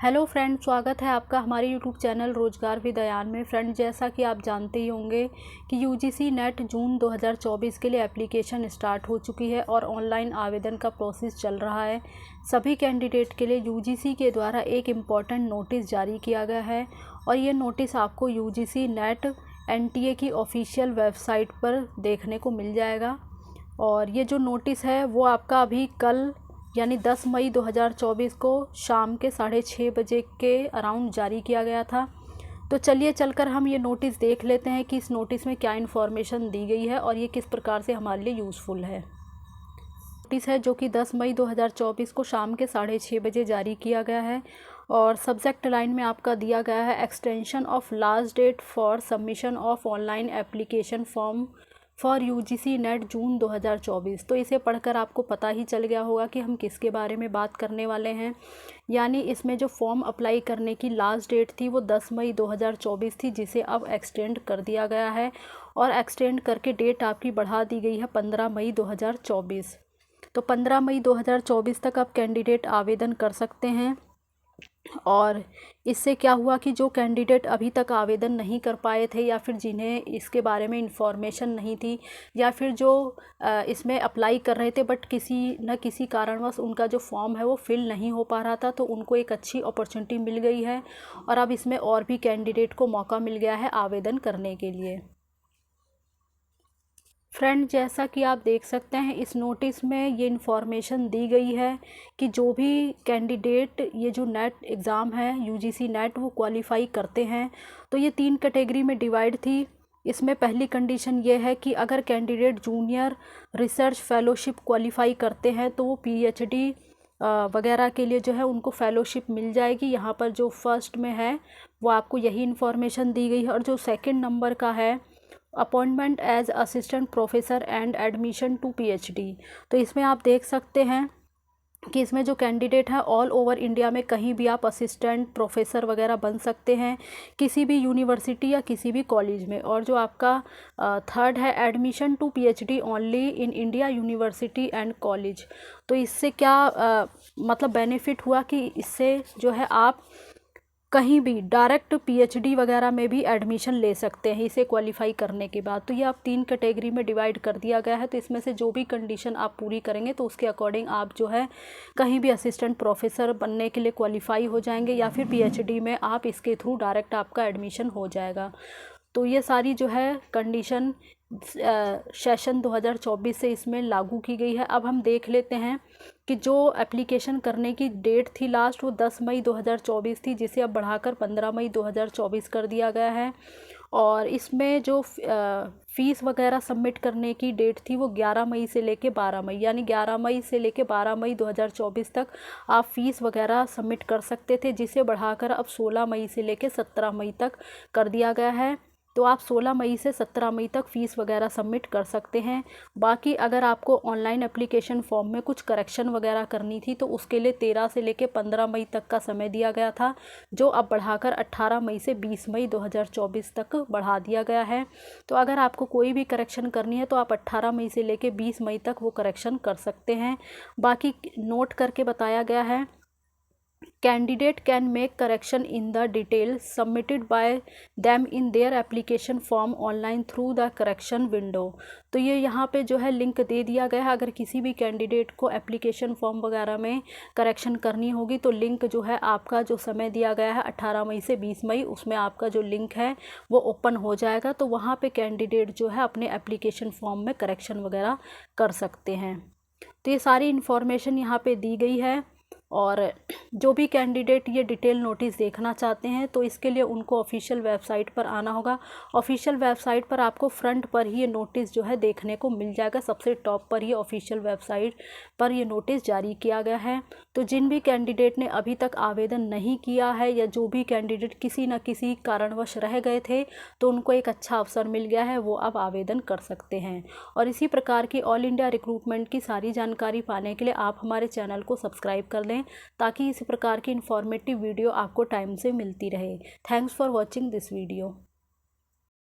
Hello friend, स्वागत है आपका हमारे यूट्यूब चैनल रोजगार विद अयान में। फ्रेंड, जैसा कि आप जानते ही होंगे कि यूजीसी नेट जून 2024 के लिए एप्लीकेशन स्टार्ट हो चुकी है और ऑनलाइन आवेदन का प्रोसेस चल रहा है। सभी कैंडिडेट के लिए यूजीसी के द्वारा एक इम्पॉर्टेंट नोटिस जारी किया गया है और ये नोटिस आपको यूजीसी नेट एनटीए की ऑफिशियल वेबसाइट पर देखने को मिल जाएगा। और ये जो नोटिस है वो आपका अभी कल यानी 10 मई 2024 को शाम के 6:30 बजे के अराउंड जारी किया गया था। तो चलिए चलकर हम ये नोटिस देख लेते हैं कि इस नोटिस में क्या इन्फॉर्मेशन दी गई है और ये किस प्रकार से हमारे लिए यूज़फुल है। नोटिस है जो कि 10 मई 2024 को शाम के 6:30 बजे जारी किया गया है और सब्जेक्ट लाइन में आपका दिया गया है extension of last date for submission of online application form for UGC NET June 2024। तो इसे पढ़कर आपको पता ही चल गया होगा कि हम किसके बारे में बात करने वाले हैं। यानी इसमें जो फॉर्म अप्लाई करने की लास्ट डेट थी वो 10 मई 2024 थी, जिसे अब एक्सटेंड कर दिया गया है और एक्सटेंड करके डेट आपकी बढ़ा दी गई है 15 मई 2024। तो 15 मई 2024 तक आप कैंडिडेट आवेदन कर सकते हैं। और इससे क्या हुआ कि जो कैंडिडेट अभी तक आवेदन नहीं कर पाए थे या फिर जिन्हें इसके बारे में इंफॉर्मेशन नहीं थी या फिर जो इसमें अप्लाई कर रहे थे बट किसी न किसी कारणवश उनका जो फॉर्म है वो फिल नहीं हो पा रहा था, तो उनको एक अच्छी अपॉर्चुनिटी मिल गई है और अब इसमें और भी कैंडिडेट को मौका मिल गया है आवेदन करने के लिए। फ्रेंड, जैसा कि आप देख सकते हैं इस नोटिस में ये इन्फॉर्मेशन दी गई है कि जो भी कैंडिडेट ये जो नेट एग्ज़ाम है यूजीसी नेट वो क्वालिफ़ाई करते हैं तो ये 3 कैटेगरी में डिवाइड थी। इसमें पहली कंडीशन ये है कि अगर candidate junior research fellowship qualify करते हैं तो वो पीएचडी वगैरह के लिए जो है उनको फ़ेलोशिप मिल जाएगी। यहाँ पर जो फर्स्ट में है वो आपको यही इन्फॉर्मेशन दी गई है। और जो सेकंड नंबर का है appointment as assistant professor and admission to PhD, तो इसमें आप देख सकते हैं कि इसमें जो कैंडिडेट है ऑल ओवर इंडिया में कहीं भी आप असिस्टेंट प्रोफेसर वगैरह बन सकते हैं किसी भी यूनिवर्सिटी या किसी भी कॉलेज में। और जो आपका थर्ड है admission to PhD only in India university and college. तो इससे क्या मतलब बेनिफिट हुआ कि इससे जो है आप कहीं भी डायरेक्ट पीएचडी वगैरह में भी एडमिशन ले सकते हैं इसे क्वालिफाई करने के बाद। तो ये आप 3 कैटेगरी में डिवाइड कर दिया गया है। तो इसमें से जो भी कंडीशन आप पूरी करेंगे तो उसके अकॉर्डिंग आप जो है कहीं भी असिस्टेंट प्रोफेसर बनने के लिए क्वालिफाई हो जाएंगे या फिर पीएचडी में आप इसके थ्रू डायरेक्ट आपका एडमिशन हो जाएगा। तो ये सारी जो है कंडीशन सेशन 2024 से इसमें लागू की गई है। अब हम देख लेते हैं कि जो एप्लीकेशन करने की डेट थी लास्ट वो 10 मई 2024 थी, जिसे अब बढ़ाकर 15 मई 2024 कर दिया गया है। और इसमें जो फ़ीस वगैरह सबमिट करने की डेट थी वो 11 मई से लेके 12 मई, यानी 11 मई से लेके 12 मई 2024 तक आप फ़ीस वगैरह सबमिट कर सकते थे, जिसे बढ़ाकर अब 16 मई से लेके 17 मई तक कर दिया गया है। तो आप 16 मई से 17 मई तक फ़ीस वगैरह सबमिट कर सकते हैं। बाकी अगर आपको ऑनलाइन एप्लीकेशन फॉर्म में कुछ करेक्शन वगैरह करनी थी तो उसके लिए 13 से लेकर 15 मई तक का समय दिया गया था, जो अब बढ़ाकर 18 मई से 20 मई 2024 तक बढ़ा दिया गया है। तो अगर आपको कोई भी करेक्शन करनी है तो आप 18 मई से लेकर 20 मई तक वो करेक्शन कर सकते हैं। बाकी नोट करके बताया गया है candidate can make correction in the detail submitted by them in their application form online through the correction window। तो ये यहाँ पे जो है लिंक दे दिया गया है। अगर किसी भी कैंडिडेट को एप्लीकेशन फॉर्म वगैरह में करेक्शन करनी होगी तो लिंक जो है आपका जो समय दिया गया है 18 मई से 20 मई, उसमें आपका जो लिंक है वो ओपन हो जाएगा। तो वहाँ पे कैंडिडेट जो है अपने एप्लीकेशन फॉर्म में करेक्शन वगैरह कर सकते हैं। तो ये सारी इन्फॉर्मेशन यहाँ पे दी गई है। और जो भी कैंडिडेट ये डिटेल नोटिस देखना चाहते हैं तो इसके लिए उनको ऑफिशियल वेबसाइट पर आना होगा। ऑफिशियल वेबसाइट पर आपको फ्रंट पर ही ये नोटिस जो है देखने को मिल जाएगा, सबसे टॉप पर ही ऑफिशियल वेबसाइट पर ये नोटिस जारी किया गया है। तो जिन भी कैंडिडेट ने अभी तक आवेदन नहीं किया है या जो भी कैंडिडेट किसी न किसी कारणवश रह गए थे तो उनको एक अच्छा अवसर मिल गया है, वो अब आवेदन कर सकते हैं। और इसी प्रकार की ऑल इंडिया रिक्रूटमेंट की सारी जानकारी पाने के लिए आप हमारे चैनल को सब्सक्राइब कर लें ताकि इसी प्रकार की इन्फॉर्मेटिव वीडियो आपको टाइम से मिलती रहे। Thanks for watching this video.